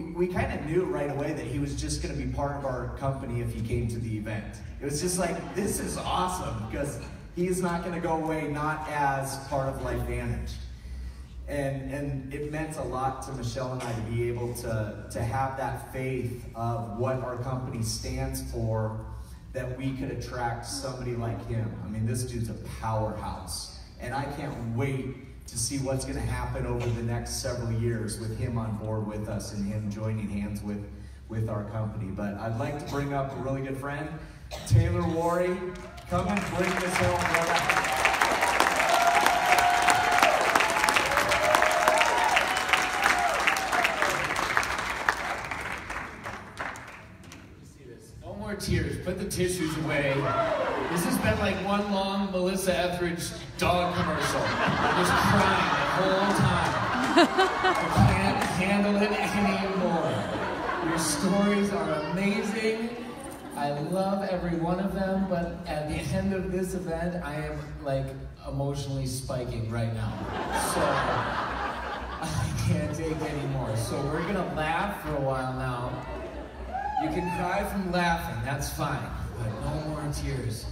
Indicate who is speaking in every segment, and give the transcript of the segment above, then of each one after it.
Speaker 1: we kind of knew right away that he was just going to be part of our company if he came to the event. It was just like, this is awesome, because he is not going to go away not as part of LifeVantage. And it meant a lot to Michelle and I to be able to have that faith of what our company stands for, that we could attract somebody like him. I mean, this dude's a powerhouse. And I can't wait to see what's going to happen over the next several years with him on board with us and him joining hands with our company. But I'd like to bring up a really good friend, Taylor Worre. Come and bring this home, brother.
Speaker 2: Tears. Put the tissues away. This has been like one long Melissa Etheridge dog commercial. I'm just crying the whole time. I can't handle it anymore. Your stories are amazing. I love every one of them, but at the end of this event, I am like emotionally spiking right now. So I can't take anymore. So we're gonna laugh for a while now. You can cry from laughing, that's fine, but no more tears.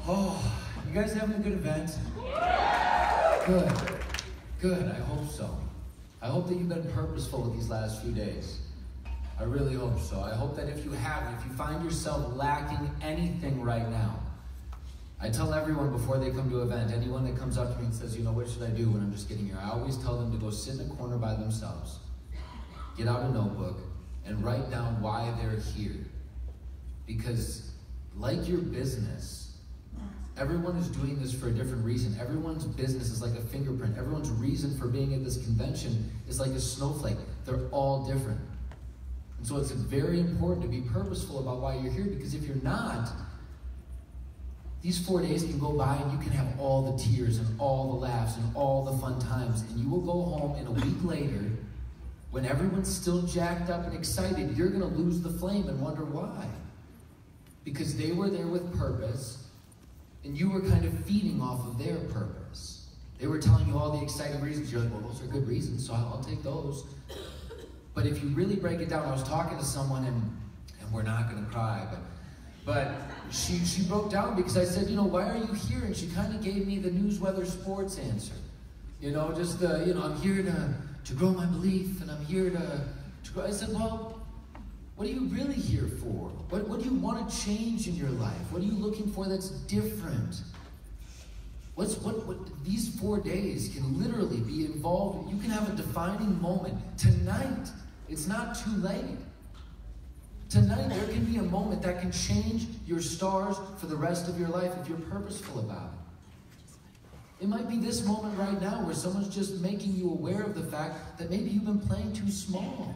Speaker 2: Oh, you guys having a good event? Good, good, I hope so. I hope that you've been purposeful with these last few days. I really hope so. I hope that if you haven't, if you find yourself lacking anything right now, I tell everyone before they come to an event, anyone that comes up to me and says, you know, what should I do when I'm just getting here? I always tell them to go sit in a corner by themselves, get out a notebook, and write down why they're here. Because like your business, everyone is doing this for a different reason. Everyone's business is like a fingerprint. Everyone's reason for being at this convention is like a snowflake. They're all different. And so it's very important to be purposeful about why you're here, because if you're not, these 4 days can go by and you can have all the tears and all the laughs and all the fun times, and you will go home and a week later, when everyone's still jacked up and excited, you're gonna lose the flame and wonder why. Because they were there with purpose, and you were kind of feeding off of their purpose. They were telling you all the exciting reasons. You're like, well, those are good reasons, so I'll take those. But if you really break it down, I was talking to someone, and we're not gonna cry, but she broke down because I said, you know, why are you here? And she kind of gave me the news, weather, sports answer. You know, just the, you know, I'm here to grow my belief, and I'm here to grow. I said, well, what are you really here for? What do you want to change in your life? What are you looking for that's different? What these 4 days can literally be involved. You can have a defining moment. Tonight, it's not too late. Tonight, there can be a moment that can change your stars for the rest of your life if you're purposeful about it. It might be this moment right now where someone's just making you aware of the fact that maybe you've been playing too small.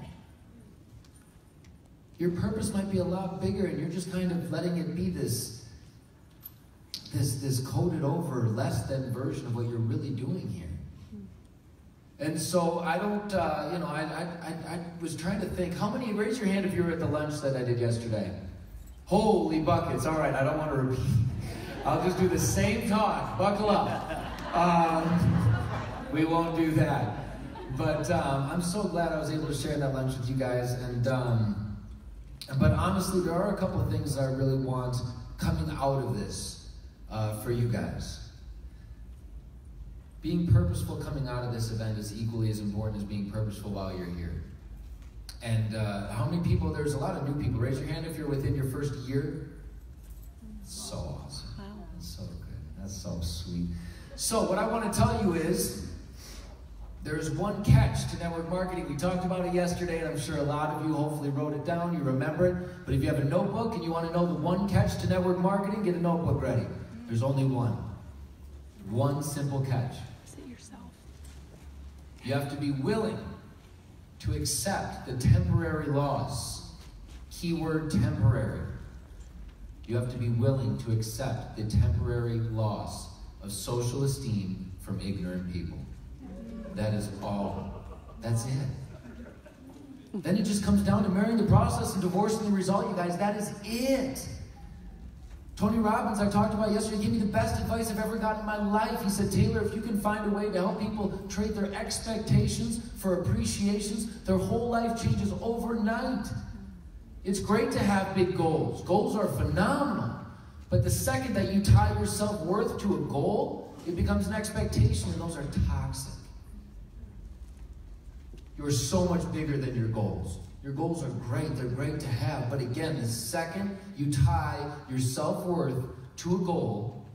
Speaker 2: Your purpose might be a lot bigger, and you're just kind of letting it be this coated over, less than version of what you're really doing here. And so I don't, you know, I was trying to think, how many, raise your hand if you were at the lunch that I did yesterday. Holy buckets, all right, I don't want to repeat. I'll just do the same talk, buckle up. We won't do that. But I'm so glad I was able to share that lunch with you guys. And but honestly, there are a couple of things that I really want coming out of this for you guys. Being purposeful coming out of this event is equally as important as being purposeful while you're here. And how many people, there's a lot of new people. Raise your hand if you're within your first year. So awesome. That's so good. That's so sweet. So what I want to tell you is, there's one catch to network marketing. We talked about it yesterday, and I'm sure a lot of you hopefully wrote it down, you remember it. But if you have a notebook and you want to know the one catch to network marketing, get a notebook ready. There's only one. One simple catch.
Speaker 3: Sit yourself.
Speaker 2: You have to be willing to accept the temporary loss. Keyword temporary. You have to be willing to accept the temporary loss of social esteem from ignorant people. That is all. That's it. Then it just comes down to marrying the process and divorcing the result, you guys. That is it. Tony Robbins, I talked about yesterday, gave me the best advice I've ever gotten in my life. He said, Taylor, if you can find a way to help people trade their expectations for appreciations, their whole life changes overnight. It's great to have big goals. Goals are phenomenal. But the second that you tie your self-worth to a goal, it becomes an expectation, and those are toxic. You're so much bigger than your goals. Your goals are great, they're great to have, but again, the second you tie your self-worth to a goal,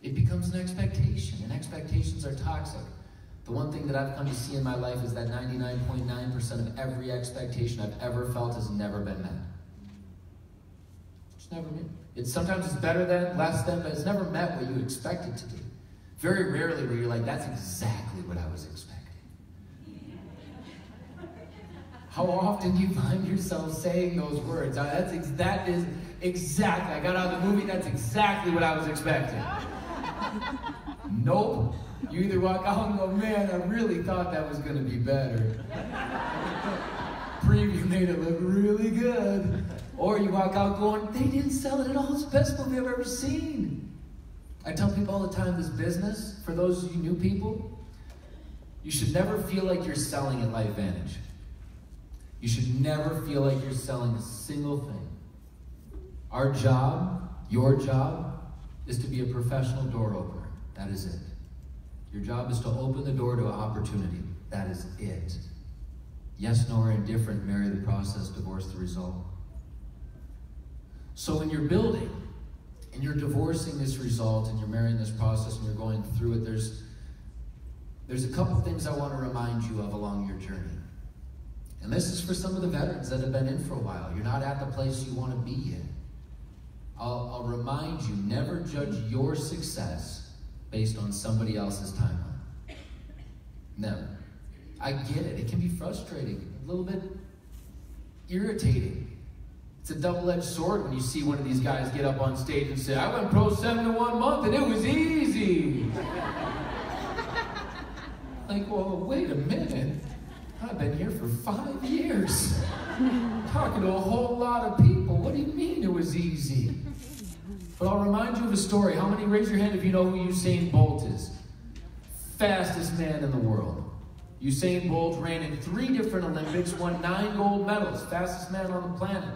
Speaker 2: it becomes an expectation, and expectations are toxic. The one thing that I've come to see in my life is that 99.9% of every expectation I've ever felt has never been met. It's never met. Sometimes it's better than, less than, but it's never met what you expect it to do. Very rarely where you're like, that's exactly what I was expecting. How often do you find yourself saying those words? That is exactly, I got out of the movie, that's exactly what I was expecting. Nope. You either walk out and go, man, I really thought that was going to be better. Preview made it look really good. Or you walk out going, they didn't sell it at all, it's the best movie I've ever seen. I tell people all the time, this business, for those of you new people, you should never feel like you're selling at LifeVantage. You should never feel like you're selling a single thing. Our job, your job, is to be a professional door opener. That is it. Your job is to open the door to opportunity. That is it. Yes, no, or indifferent, marry the process, divorce the result. So when you're building, and you're divorcing this result, and you're marrying this process, and you're going through it, there's a couple things I want to remind you of along your journey. And this is for some of the veterans that have been in for a while. You're not at the place you want to be yet. I'll remind you, never judge your success based on somebody else's timeline. Never. I get it. It can be frustrating, a little bit irritating. It's a double-edged sword when you see one of these guys get up on stage and say, I went pro 7 in 1 month and it was easy. Like, well, wait a minute. I've been here for 5 years, talking to a whole lot of people. What do you mean it was easy? But I'll remind you of a story. How many, raise your hand if you know who Usain Bolt is? Fastest man in the world. Usain Bolt ran in 3 different Olympics, won 9 gold medals, fastest man on the planet.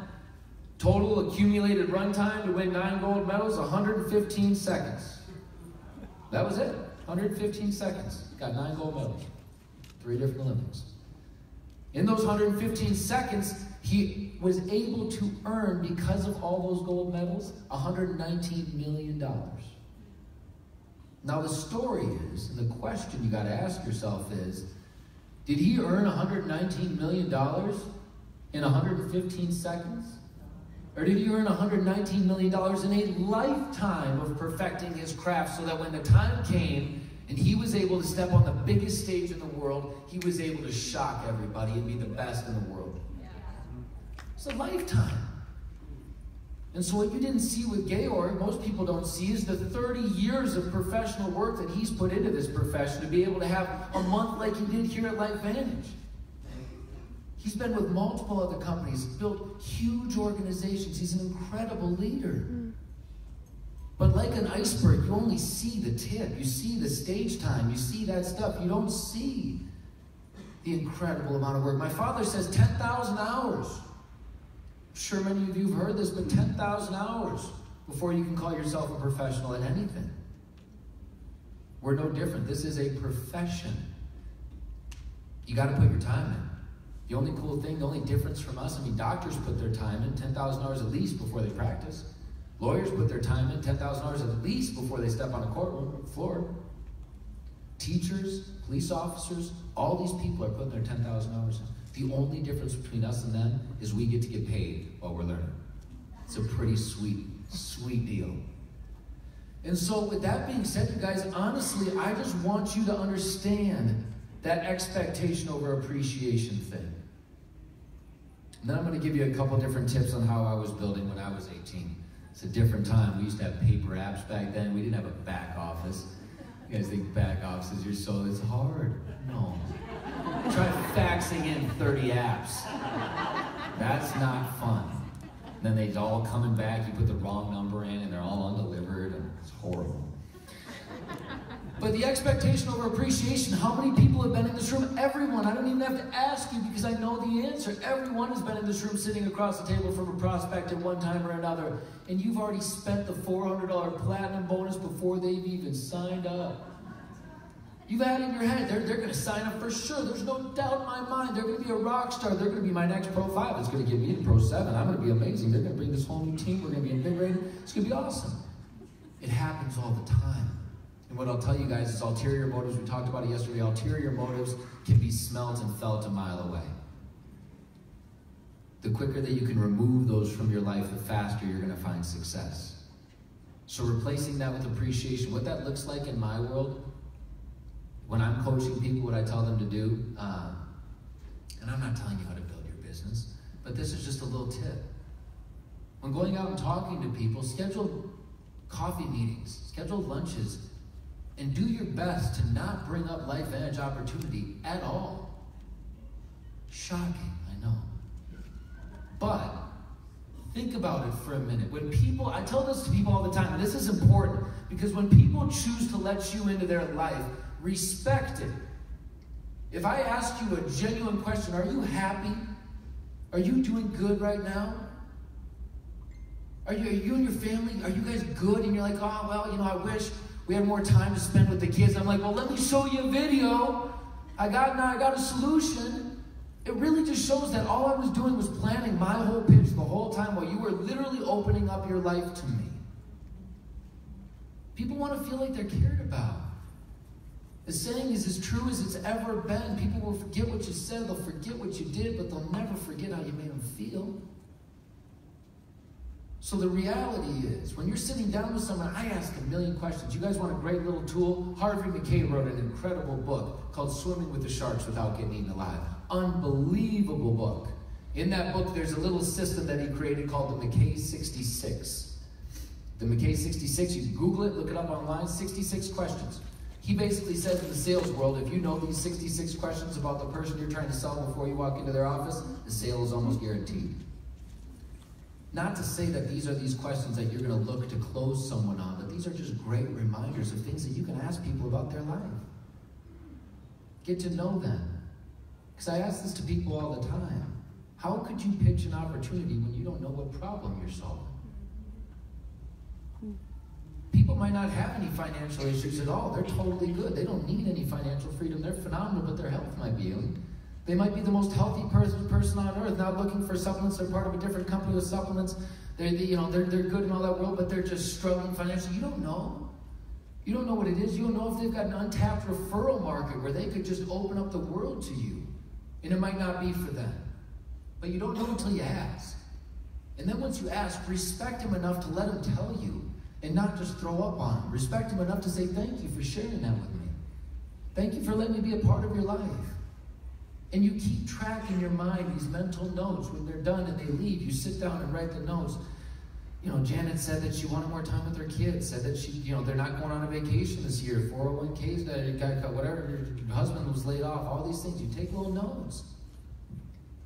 Speaker 2: Total accumulated run time to win 9 gold medals, 115 seconds. That was it, 115 seconds. Got 9 gold medals, 3 different Olympics. In those 115 seconds, he was able to earn, because of all those gold medals, $119 million. Now the story is, and the question you got to ask yourself is, did he earn $119 million in 115 seconds? Or did he earn $119 million in a lifetime of perfecting his craft so that when the time came and he was able to step on the biggest stage in the world, he was able to shock everybody and be the best in the world? It's a lifetime. And so what you didn't see with Georg, most people don't see, is the 30 years of professional work that he's put into this profession to be able to have a month like he did here at LifeVantage. He's been with multiple other companies, built huge organizations. He's an incredible leader. But like an iceberg, you only see the tip. You see the stage time. You see that stuff. You don't see the incredible amount of work. My father says 10,000 hours. I'm sure many of you have heard this, but 10,000 hours before you can call yourself a professional at anything. We're no different. This is a profession. You got to put your time in. The only cool thing, the only difference from us, I mean, doctors put their time in 10,000 hours at least before they practice. Lawyers put their time in 10,000 hours at least before they step on a courtroom floor. Teachers, police officers, all these people are putting their 10,000 hours in. The only difference between us and them is we get to get paid while we're learning. It's a pretty sweet, sweet deal. And so with that being said, you guys, honestly, I just want you to understand that expectation over appreciation thing. And then I'm going to give you a couple different tips on how I was building when I was 18. It's a different time. We used to have paper apps back then. We didn't have a back office. You guys think back offices, it's hard. No. Try faxing in 30 apps. That's not fun. And then they're all coming back, you put the wrong number in, and they're all undelivered, and it's horrible. But the expectation over appreciation, how many people have been in this room? Everyone. I don't even have to ask you because I know the answer. Everyone has been in this room sitting across the table from a prospect at one time or another, and you've already spent the $400 platinum bonus before they've even signed up. You've had in your head, they're going to sign up for sure. There's no doubt in my mind. They're going to be a rock star. They're going to be my next Pro 5. It's going to get me to Pro 7. I'm going to be amazing. They're going to bring this whole new team. We're going to be invigorated. It's going to be awesome. It happens all the time. And what I'll tell you guys is ulterior motives, we talked about it yesterday, ulterior motives can be smelt and felt a mile away. The quicker that you can remove those from your life, the faster you're going to find success. So replacing that with appreciation, what that looks like in my world, when I'm coaching people, what I tell them to do, and I'm not telling you how to build your business, but this is just a little tip. When going out and talking to people, schedule coffee meetings, schedule lunches, and do your best to not bring up LifeVantage opportunity at all. Shocking, I know. But think about it for a minute. When people, I tell this to people all the time, and this is important, because when people choose to let you into their life, respect it. If I ask you a genuine question, are you happy? Are you doing good right now? Are you and your family, are you guys good? And you're like, oh, well, you know, I wish we had more time to spend with the kids. I'm like, well, let me show you a video. I got a solution. It really just shows that all I was doing was planning my whole pitch the whole time while you were literally opening up your life to me. People want to feel like they're cared about. The saying is as true as it's ever been. People will forget what you said, they'll forget what you did, but they'll never forget how you made them feel. So the reality is, when you're sitting down with someone, I ask a million questions. You guys want a great little tool? Harvey McKay wrote an incredible book called Swimming with the Sharks Without Getting Eaten Alive. Unbelievable book. In that book, there's a little system that he created called the McKay 66. The McKay 66, you can Google it, look it up online, 66 questions. He basically says in the sales world, if you know these 66 questions about the person you're trying to sell before you walk into their office, the sale is almost guaranteed. Not to say that these are these questions that you're going to look to close someone on, but these are just great reminders of things that you can ask people about their life. Get to know them. Because I ask this to people all the time. How could you pitch an opportunity when you don't know what problem you're solving? People might not have any financial issues at all. They're totally good. They don't need any financial freedom. They're phenomenal, but their health might be ailing. They might be the most healthy person on earth, not looking for supplements. They're part of a different company with supplements. They're good in all that world, but they're just struggling financially. You don't know. You don't know what it is. You don't know if they've got an untapped referral market where they could just open up the world to you. And it might not be for them. But you don't know until you ask. And then once you ask, respect them enough to let them tell you and not just throw up on them. Respect them enough to say, thank you for sharing that with me. Thank you for letting me be a part of your life. And you keep track in your mind these mental notes. When they're done and they leave, you sit down and write the notes. You know, Janet said that she wanted more time with her kids, said that she, you know, they're not going on a vacation this year, 401ks, whatever, your husband was laid off, all these things. You take little notes.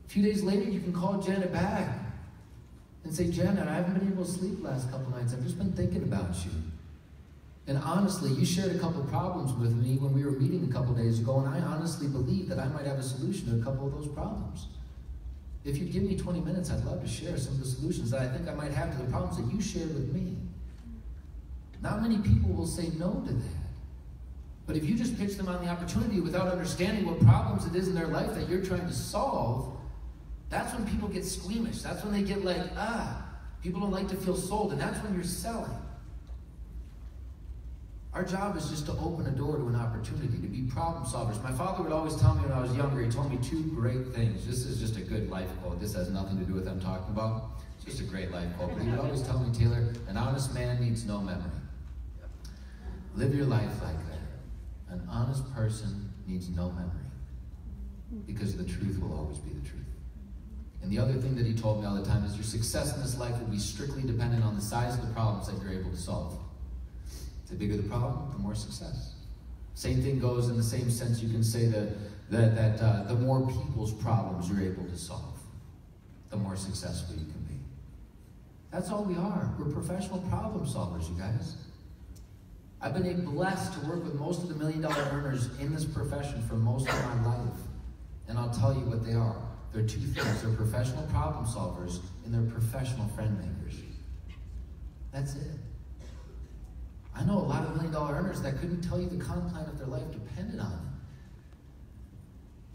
Speaker 2: A few days later, you can call Janet back and say, Janet, I haven't been able to sleep the last couple nights. I've just been thinking about you. And honestly, you shared a couple problems with me when we were meeting a couple days ago, and I honestly believe that I might have a solution to a couple of those problems. If you'd give me 20 minutes, I'd love to share some of the solutions that I think I might have to the problems that you shared with me. Not many people will say no to that. But if you just pitch them on the opportunity without understanding what problems it is in their life that you're trying to solve, that's when people get squeamish. That's when they get like, people don't like to feel sold, and that's when you're selling. Our job is just to open a door to an opportunity, to be problem solvers. My father would always tell me when I was younger, he told me two great things. This is just a good life quote. This has nothing to do with what I'm talking about. It's just a great life quote. But he would always tell me, Taylor, an honest man needs no memory. Live your life like that. An honest person needs no memory. Because the truth will always be the truth. And the other thing that he told me all the time is your success in this life will be strictly dependent on the size of the problems that you're able to solve. The bigger the problem, the more success. Same thing goes in the same sense. You can say that the more people's problems you're able to solve, the more successful you can be. That's all we are. We're professional problem solvers, you guys. I've been blessed to work with most of the $1 million earners in this profession for most of my life. And I'll tell you what they are. They're two things. They're professional problem solvers and they're professional friend makers. That's it. I know a lot of $1 million earners that couldn't tell you the comp plan of their life depended on it.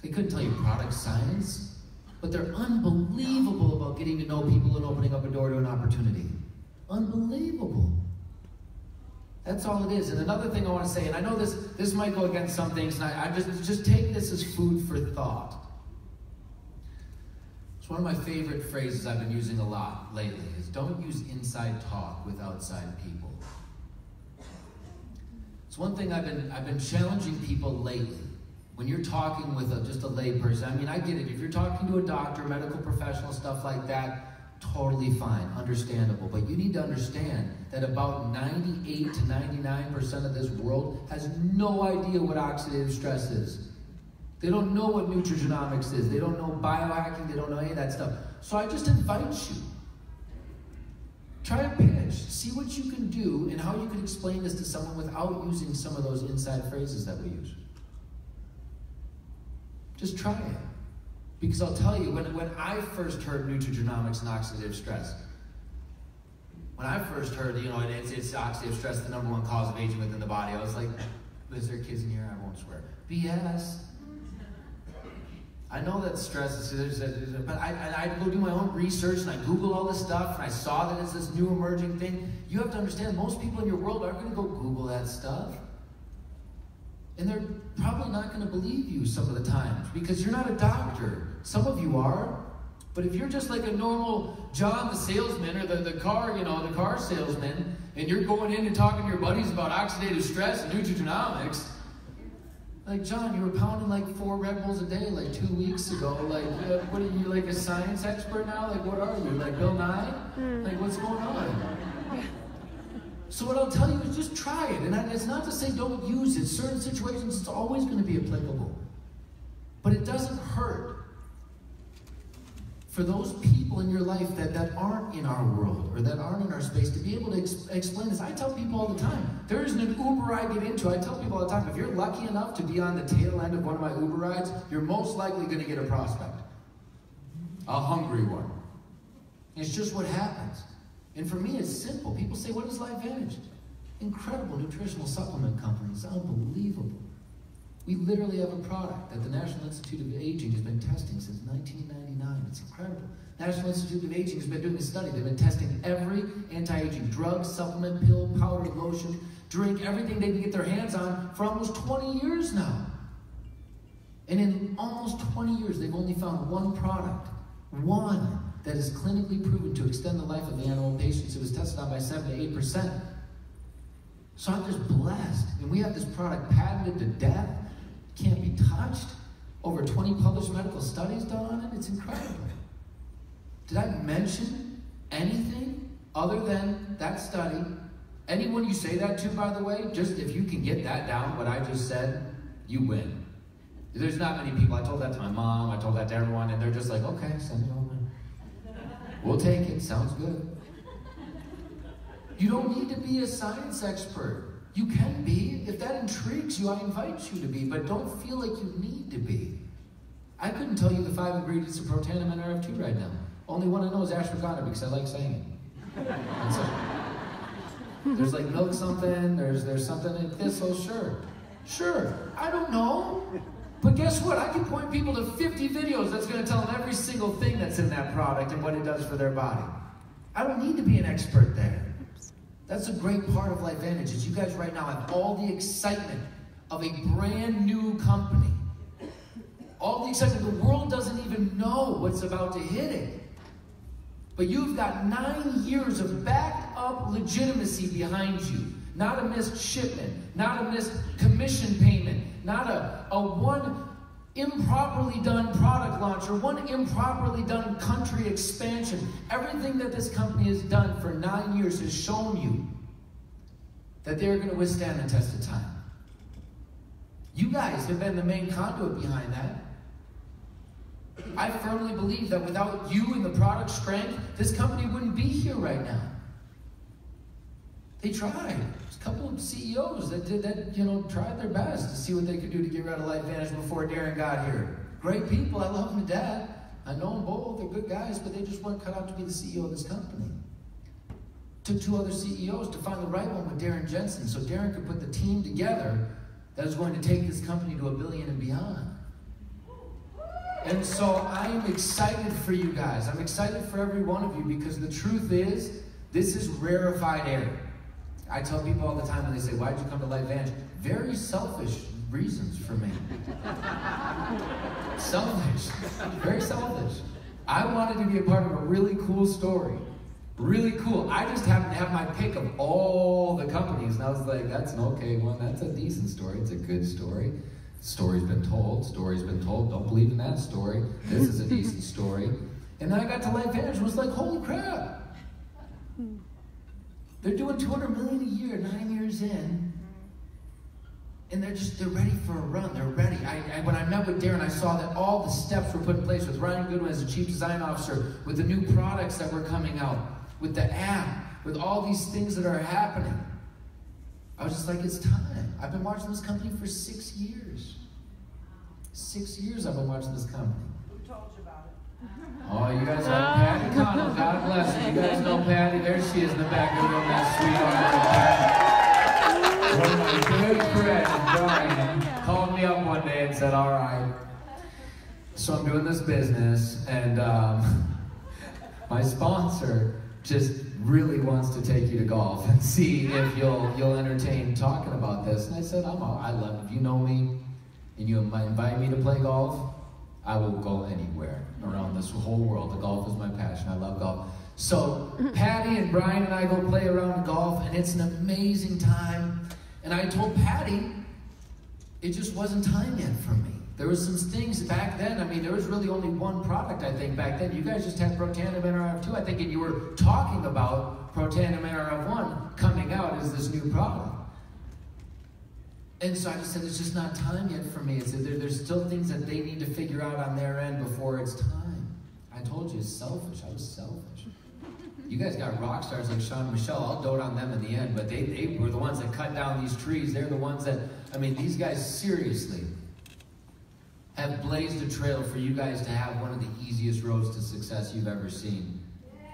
Speaker 2: They couldn't tell you product science, but they're unbelievable about getting to know people and opening up a door to an opportunity. Unbelievable. That's all it is. And another thing I want to say, and I know this might go against some things, and I just take this as food for thought. It's one of my favorite phrases I've been using a lot lately, is don't use inside talk with outside people. It's one thing I've been challenging people lately. When you're talking with just a lay person, I mean, I get it. If you're talking to a doctor, medical professional, stuff like that, totally fine, understandable. But you need to understand that about 98 to 99% of this world has no idea what oxidative stress is. They don't know what nutrigenomics is. They don't know biohacking. They don't know any of that stuff. So I just invite you. Try a pitch. See what you can do and how you can explain this to someone without using some of those inside phrases that we use. Just try it. Because I'll tell you, when I first heard nutrigenomics and oxidative stress, when I first heard, it's oxidative stress, the #1 cause of aging within the body, I was like, is there kids in here? I won't swear. BS. I know that stress is, but I go do my own research and I Google all this stuff and I saw that it's this new emerging thing. You have to understand, most people in your world aren't going to go Google that stuff. And they're probably not going to believe you some of the times because you're not a doctor. Some of you are. But if you're just like a normal John the salesman or the car salesman, and you're going in and talking to your buddies about oxidative stress and nutrigenomics, like, John, you were pounding like 4 Red Bulls a day like 2 weeks ago. Like, what are you, like a science expert now? Like, what are you, like Bill Nye? Like, what's going on? So what I'll tell you is just try it. And it's not to say don't use it. Certain situations, it's always going to be applicable. But it doesn't hurt for those people in your life that aren't in our world or that aren't in our space to be able to explain this. I tell people all the time, there isn't an Uber I get into. I tell people all the time, if you're lucky enough to be on the tail end of one of my Uber rides, you're most likely going to get a prospect. A hungry one. It's just what happens. And for me, it's simple. People say, what is LifeVantage? Incredible nutritional supplement company. It's unbelievable. We literally have a product that the National Institute of Aging has been testing since 1999. It's incredible. National Institute of Aging has been doing a study. They've been testing every anti-aging drug, supplement, pill, powder, lotion, drink, everything they can get their hands on for almost 20 years now. And in almost 20 years, they've only found one product, one, that is clinically proven to extend the life of the animal patients. It was tested on by 7 to 8%. So I'm just blessed. And we have this product patented to death. Can't be touched. Over 20 published medical studies done on it. It's incredible. Did I mention anything other than that study? Anyone you say that to, by the way, just if you can get that down, what I just said, you win. There's not many people. I told that to my mom. I told that to everyone, and they're just like, okay, send it over. We'll take it. Sounds good. You don't need to be a science expert. You can be. If that intrigues you, I invite you to be, but don't feel like you need to be. I couldn't tell you the 5 ingredients of Protandim and RF2 right now. Only one I know is ashwagandha because I like saying it. That's it. There's like milk something, there's something in thistle, sure. I don't know. But guess what? I can point people to 50 videos that's going to tell them every single thing that's in that product and what it does for their body. I don't need to be an expert there. That's a great part of LifeVantage is you guys right now have all the excitement of a brand new company. All the excitement. The world doesn't even know what's about to hit it. But you've got 9 years of backed up legitimacy behind you. Not a missed shipment, not a missed commission payment, not a one improperly done product launch or one improperly done country expansion. Everything that this company has done for 9 years has shown you that they're going to withstand the test of time. You guys have been the main conduit behind that. I firmly believe that without you and the product strength, this company wouldn't be here right now. They tried. There's a couple of CEOs that did that, tried their best to see what they could do to get rid of LifeVantage before Darren got here. Great people. I love them to death. I know them both. They're good guys, but they just weren't cut out to be the CEO of this company. Took 2 other CEOs to find the right one with Darren Jensen, so Darren could put the team together that is going to take this company to $1 billion and beyond. And so I am excited for you guys. I'm excited for every one of you because the truth is, this is rarefied air. I tell people all the time when they say, why'd you come to LifeVantage? Very selfish reasons for me. Selfish. Very selfish. I wanted to be a part of a really cool story. Really cool. I just happened to have my pick of all the companies, and I was like, that's an okay one. That's a decent story. It's a good story. Story's been told. Story's been told. Don't believe in that story. This is a decent story. And then I got to LifeVantage and was like, holy crap. They're doing $200 million a year, 9 years in. And they're ready for a run. They're ready. When I met with Darren, I saw that all the steps were put in place with Ryan Goodwin as the Chief Design Officer, with the new products that were coming out, with the app, with all these things that are happening. I was just like, it's time. I've been watching this company for 6 years. 6 years I've been watching this company.
Speaker 3: Who told you about it?
Speaker 2: Oh, you guys have Patty Connell. God bless her. You guys know Patty. There she is in the back of the room, that sweetheart. One of my good friends, Brian, called me up one day and said, all right, so I'm doing this business, and my sponsor just really wants to take you to golf and see if you'll entertain talking about this. And I said, I love it. If you know me and you invite me to play golf, I will go anywhere around this whole world. The golf is my passion. I love golf. So Patty and Brian and I go play around golf, and it's an amazing time. And I told Patty, it just wasn't time yet for me. There was some things back then. I mean, there was really only one product, I think, back then. You guys just had Protandim NRF2, I think, and you were talking about Protandim NRF1 coming out as this new product. And so I just said, it's just not time yet for me. I said, there's still things that they need to figure out on their end before it's time. I told you, it's selfish. I was selfish. You guys got rock stars like Sean and Michelle. I'll dote on them in the end, but they were the ones that cut down these trees. They're the ones that, I mean, these guys seriously have blazed a trail for you guys to have one of the easiest roads to success you've ever seen.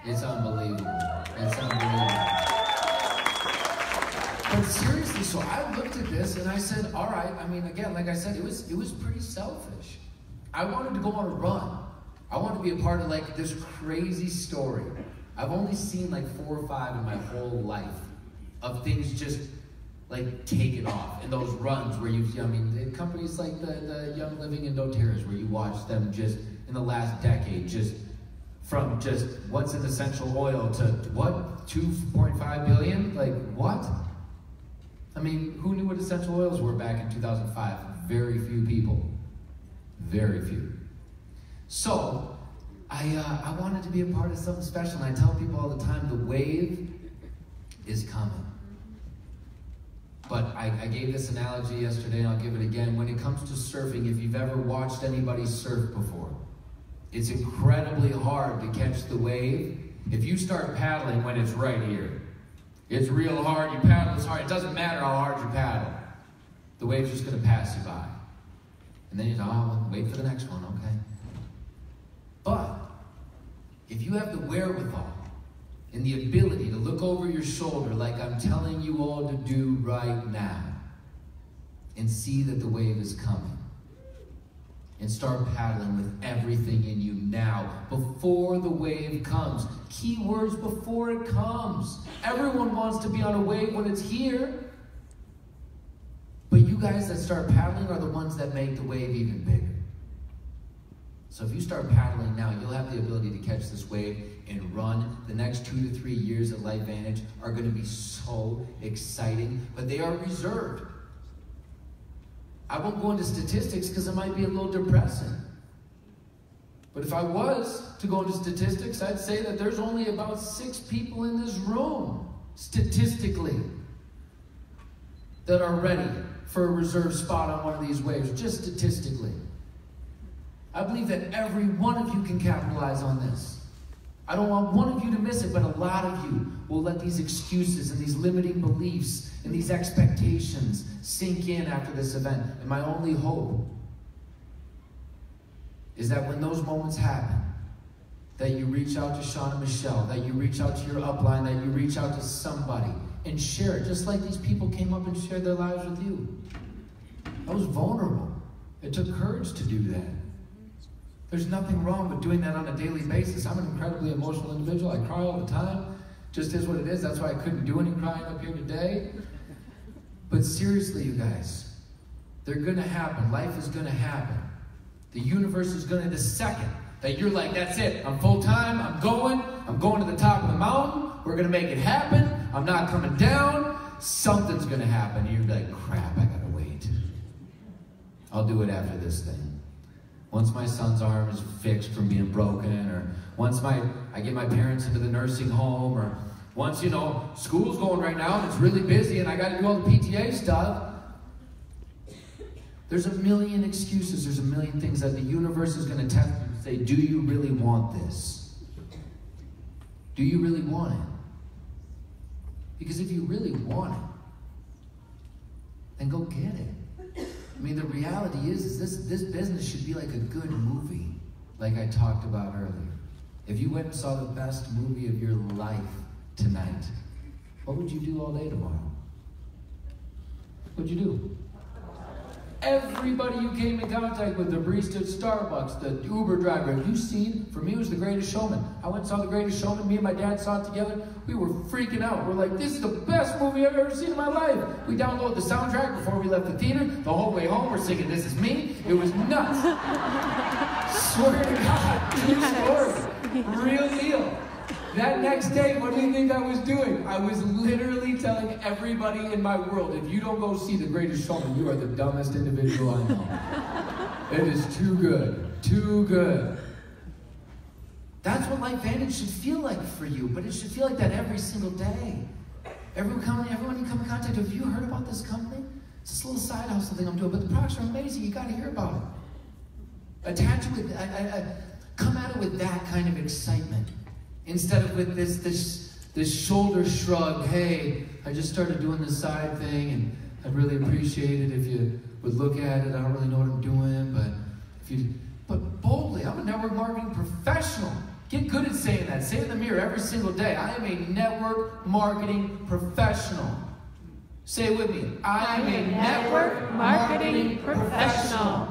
Speaker 2: It's unbelievable. It's unbelievable. But seriously, so I looked at this and I said, all right, I mean, again, like I said, it was pretty selfish. I wanted to go on a run. I wanted to be a part of like this crazy story. I've only seen like 4 or 5 in my whole life of things just like taking off in those runs where companies like the Young Living and doTERRA's, where you watch them just in the last decade, just from just what's an essential oil to what, 2.5 billion? Like what? I mean, who knew what essential oils were back in 2005? Very few people. Very few. So, I wanted to be a part of something special, and I tell people all the time, the wave is coming. But I gave this analogy yesterday, and I'll give it again. When it comes to surfing, if you've ever watched anybody surf before, it's incredibly hard to catch the wave if you start paddling when it's right here. It's real hard, you paddle as hard, it doesn't matter how hard you paddle. The wave's just gonna pass you by. And then you go, oh, wait for the next one, okay. But, if you have the wherewithal and the ability to look over your shoulder like I'm telling you all to do right now, and see that the wave is coming, and start paddling with everything in you now, before the wave comes. Key words, before it comes. Everyone wants to be on a wave when it's here. But you guys that start paddling are the ones that make the wave even bigger. So if you start paddling now, you'll have the ability to catch this wave and run. The next 2 to 3 years at LifeVantage are going to be so exciting, but they are reserved. I won't go into statistics because it might be a little depressing. But if I was to go into statistics, I'd say that there's only about 6 people in this room, statistically, that are ready for a reserved spot on one of these waves, just statistically. I believe that every one of you can capitalize on this. I don't want one of you to miss it, but a lot of you will let these excuses and these limiting beliefs and these expectations sink in after this event. And my only hope is that when those moments happen, that you reach out to Sean and Michelle, that you reach out to your upline, that you reach out to somebody and share it, just like these people came up and shared their lives with you. I was vulnerable. It took courage to do that. There's nothing wrong with doing that on a daily basis. I'm an incredibly emotional individual. I cry all the time. Just is what it is. That's why I couldn't do any crying up here today. But seriously, you guys, they're going to happen. Life is going to happen. The universe is going to, the second that you're like, that's it, I'm full time, I'm going to the top of the mountain, we're going to make it happen, I'm not coming down, something's going to happen. You're like, crap, I got to wait. I'll do it after this thing. Once my son's arm is fixed from being broken, or once I get my parents into the nursing home, or once, you know, school's going right now and it's really busy and I got to do all the PTA stuff. There's a million excuses, there's a million things that the universe is going to test you and say, do you really want this? Do you really want it? Because if you really want it, then go get it. I mean, the reality is this business should be like a good movie, like I talked about earlier. If you went and saw the best movie of your life tonight, what would you do all day tomorrow? What'd you do? Everybody you came in contact with, the barista at Starbucks, the Uber driver, have you seen? For me, it was The Greatest Showman. I went and saw The Greatest Showman. Me and my dad saw it together. We were freaking out. We're like, this is the best movie I've ever seen in my life. We downloaded the soundtrack before we left the theater. The whole way home, we're singing This Is Me. It was nuts. Swear to God, true story. Real deal. That next day, what do you think I was doing? I was literally telling everybody in my world, if you don't go see The Greatest Showman, you are the dumbest individual I know. It is too good. Too good. That's what LifeVantage should feel like for you, but it should feel like that every single day. Everyone you come in contact with, have you heard about this company? It's this little side hustle thing I'm doing, but the products are amazing. You got to hear about it. Attach it with, come at it with that kind of excitement. Instead of with this shoulder shrug, hey, I just started doing this side thing and I'd really appreciate it if you would look at it. I don't really know what I'm doing, but boldly, I'm a network marketing professional. Get good at saying that. Say it in the mirror every single day. I am a network marketing professional. Say it with me. I am a network marketing professional.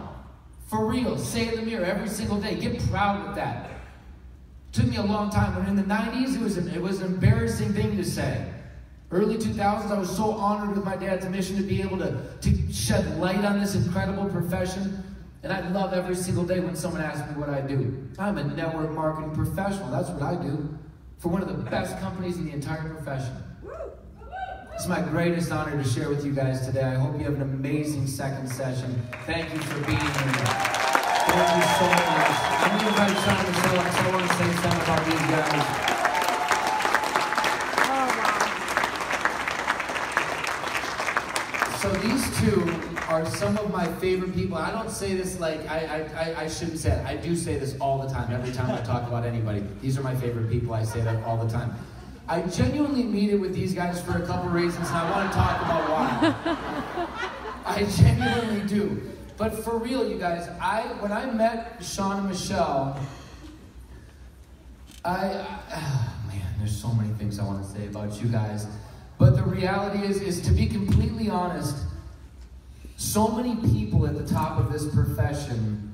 Speaker 2: For real, say it in the mirror every single day. Get proud of that. Took me a long time. When in the 90s, it was an embarrassing thing to say. Early 2000s, I was so honored with my dad's mission to be able to shed light on this incredible profession. And I love every single day when someone asks me what I do. I'm a network marketing professional. That's what I do for one of the best companies in the entire profession. It's my greatest honor to share with you guys today. I hope you have an amazing second session. Thank you for being here. Thank you so much. I'm going to invite Sean and Michelle up, so I want to say something about these guys. So these two are some of my favorite people. I don't say this like, I shouldn't say it. I do say this all the time, every time I talk about anybody. These are my favorite people. I say that all the time. I genuinely mean it with these guys for a couple reasons, and I want to talk about why. I genuinely do. But for real, you guys, when I met Sean and Michelle, man, there's so many things I want to say about you guys. But the reality is to be completely honest, so many people at the top of this profession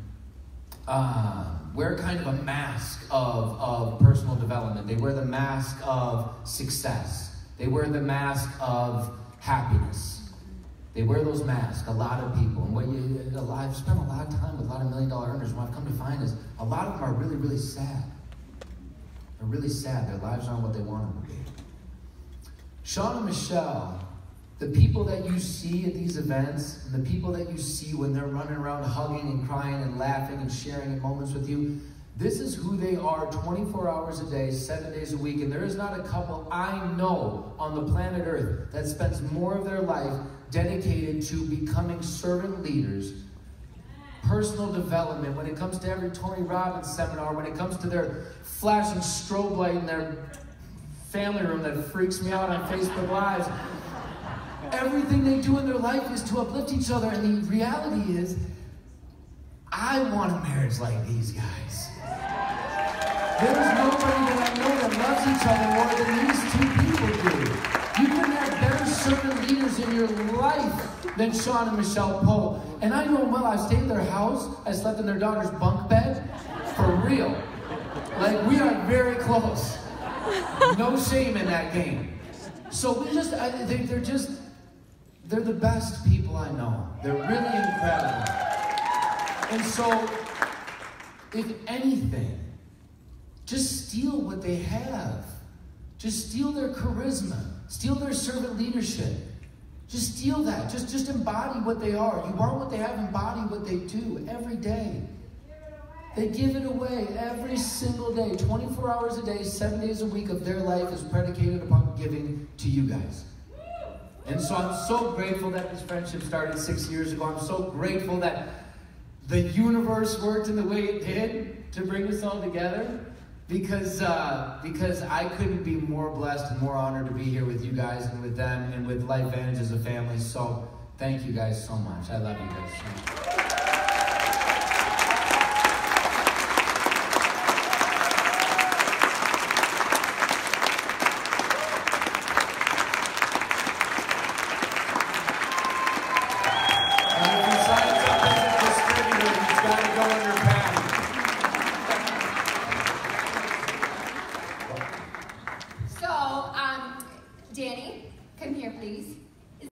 Speaker 2: wear kind of a mask of personal development. They wear the mask of success. They wear the mask of happiness. They wear those masks, a lot of people. And I've spent a lot of time with a lot of million-dollar earners. What I've come to find is a lot of them are really, really sad. They're really sad. Their lives aren't what they want them to be. Sean and Michelle, the people that you see at these events, and the people that you see when they're running around hugging and crying and laughing and sharing in moments with you, this is who they are 24 hours a day, 7 days a week. And there is not a couple I know on the planet Earth that spends more of their life dedicated to becoming servant leaders, personal development, when it comes to every Tony Robbins seminar, when it comes to their flashing strobe light in their family room that freaks me out on Facebook Lives. Everything they do in their life is to uplift each other, and the reality is, I want a marriage like these guys. There's nobody that I know that loves each other more than these two people do. You couldn't have better servant leaders in your life than Sean and Michelle Poe. And I know them well. I stayed in their house. I slept in their daughter's bunk bed. For real. Like, we are very close. No shame in that game. So they're the best people I know. They're really incredible. And so, if anything, just steal what they have. Just steal their charisma. Steal their servant leadership. Just steal that. Just embody what they are. You want what they have, embody what they do every day. They give it away every single day. 24 hours a day, 7 days a week of their life is predicated upon giving to you guys. And so I'm so grateful that this friendship started 6 years ago. I'm so grateful that the universe worked in the way it did to bring us all together, because I couldn't be more blessed and more honored to be here with you guys and with them and with LifeVantage as a family. So thank you guys so much. I love you guys so much.